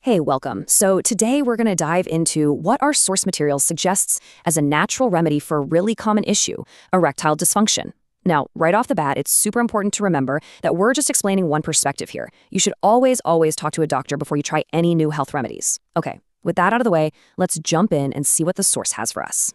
Hey, welcome. So today we're going to dive into what our source material suggests as a natural remedy for a really common issue, erectile dysfunction. Now, right off the bat, it's super important to remember that we're just explaining one perspective here. You should always talk to a doctor before you try any new health remedies. Okay, with that out of the way, let's jump in and see what the source has for us.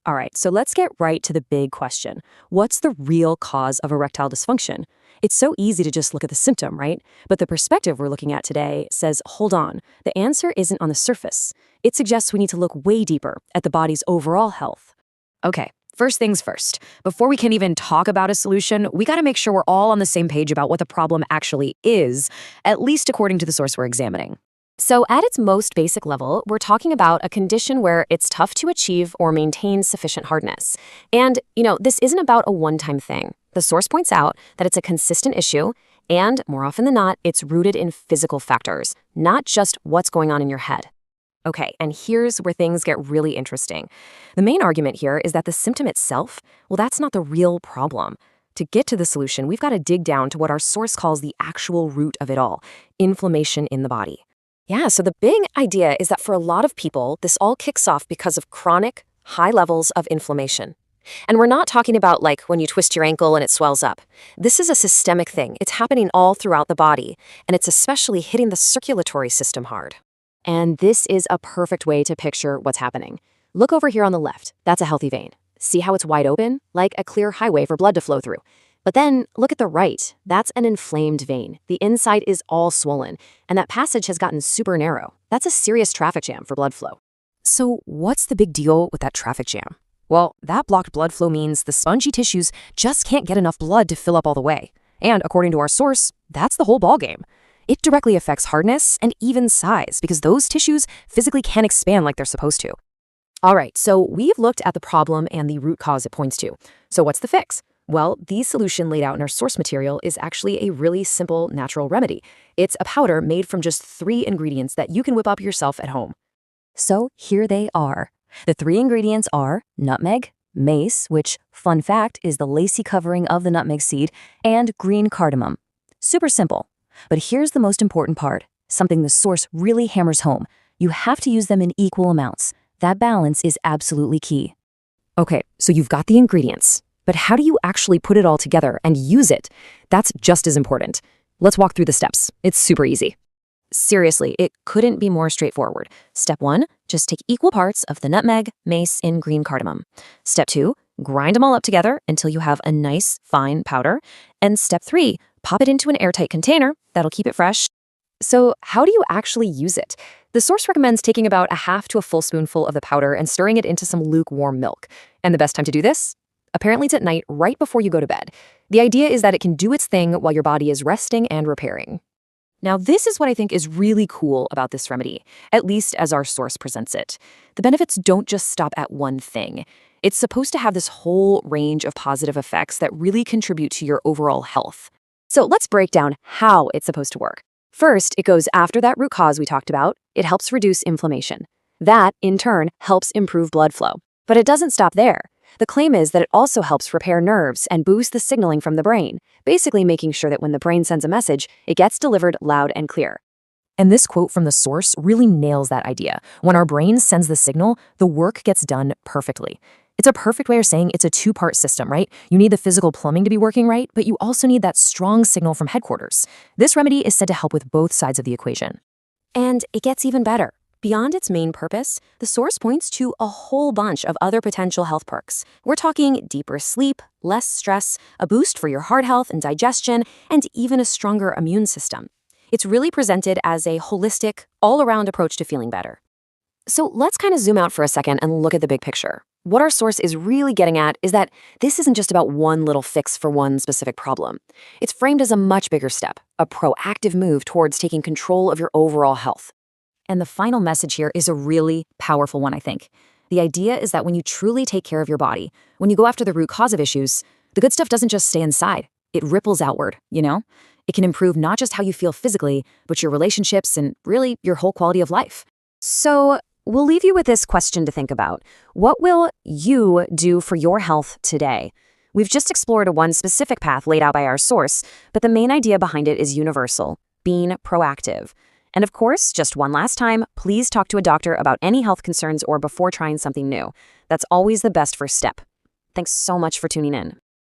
All right, so let's get right to the big question. What's the real cause of erectile dysfunction? It's so easy to just look at the symptom, right? But the perspective we're looking at today says, hold on, the answer isn't on the surface. It suggests we need to look way deeper at the body's overall health. Okay, first things first. Before we can even talk about a solution, we gotta make sure we're all on the same page about what the problem actually is, at least according to the source we're examining. So at its most basic level, we're talking about a condition where it's tough to achieve or maintain sufficient hardness. And, this isn't about a one-time thing. The source points out that it's a consistent issue, and more often than not, it's rooted in physical factors, not just what's going on in your head. Okay, and here's where things get really interesting. The main argument here is that the symptom itself, well, that's not the real problem. To get to the solution, we've got to dig down to what our source calls the actual root of it all, inflammation in the body. Yeah, so the big idea is that for a lot of people, this all kicks off because of chronic, high levels of inflammation. And we're not talking about like when you twist your ankle and it swells up. This is a systemic thing. It's happening all throughout the body, and it's especially hitting the circulatory system hard. And this is a perfect way to picture what's happening. Look over here on the left. That's a healthy vein. See how it's wide open, like a clear highway for blood to flow through. But then look at the right. That's an inflamed vein. The inside is all swollen, and that passage has gotten super narrow. That's a serious traffic jam for blood flow. So what's the big deal with that traffic jam? Well, that blocked blood flow means the spongy tissues just can't get enough blood to fill up all the way. And according to our source, that's the whole ballgame. It directly affects hardness and even size because those tissues physically can't expand like they're supposed to. All right, so we've looked at the problem and the root cause it points to. So what's the fix? Well, the solution laid out in our source material is actually a really simple natural remedy. It's a powder made from just 3 ingredients that you can whip up yourself at home. So here they are. The 3 ingredients are nutmeg, mace, which, fun fact, is the lacy covering of the nutmeg seed, and green cardamom. Super simple. But here's the most important part, something the source really hammers home. You have to use them in equal amounts. That balance is absolutely key. Okay, so you've got the ingredients. But how do you actually put it all together and use it? That's just as important. Let's walk through the steps. It's super easy. Seriously, it couldn't be more straightforward. Step 1, just take equal parts of the nutmeg, mace, and green cardamom. Step 2, grind them all up together until you have a nice, fine powder. And step 3, pop it into an airtight container. That'll keep it fresh. So how do you actually use it? The source recommends taking about a half to a full spoonful of the powder and stirring it into some lukewarm milk. And the best time to do this? Apparently it's at night right before you go to bed. The idea is that it can do its thing while your body is resting and repairing. Now, this is what I think is really cool about this remedy, at least as our source presents it. The benefits don't just stop at one thing. It's supposed to have this whole range of positive effects that really contribute to your overall health. So let's break down how it's supposed to work. First, it goes after that root cause we talked about. It helps reduce inflammation. That, in turn, helps improve blood flow. But it doesn't stop there. The claim is that it also helps repair nerves and boost the signaling from the brain, basically making sure that when the brain sends a message, it gets delivered loud and clear. And this quote from the source really nails that idea. When our brain sends the signal, the work gets done perfectly. It's a perfect way of saying it's a 2-part system, right? You need the physical plumbing to be working right, but you also need that strong signal from headquarters. This remedy is said to help with both sides of the equation. And it gets even better. Beyond its main purpose, the source points to a whole bunch of other potential health perks. We're talking deeper sleep, less stress, a boost for your heart health and digestion, and even a stronger immune system. It's really presented as a holistic, all-around approach to feeling better. So let's kind of zoom out for a second and look at the big picture. What our source is really getting at is that this isn't just about one little fix for one specific problem. It's framed as a much bigger step, a proactive move towards taking control of your overall health. And the final message here is a really powerful one, I think. The idea is that when you truly take care of your body, when you go after the root cause of issues, the good stuff doesn't just stay inside. It ripples outward, It can improve not just how you feel physically, but your relationships and really your whole quality of life. So we'll leave you with this question to think about. What will you do for your health today? We've just explored one specific path laid out by our source, but the main idea behind it is universal, being proactive. And of course, just one last time, please talk to a doctor about any health concerns or before trying something new. That's always the best first step. Thanks so much for tuning in.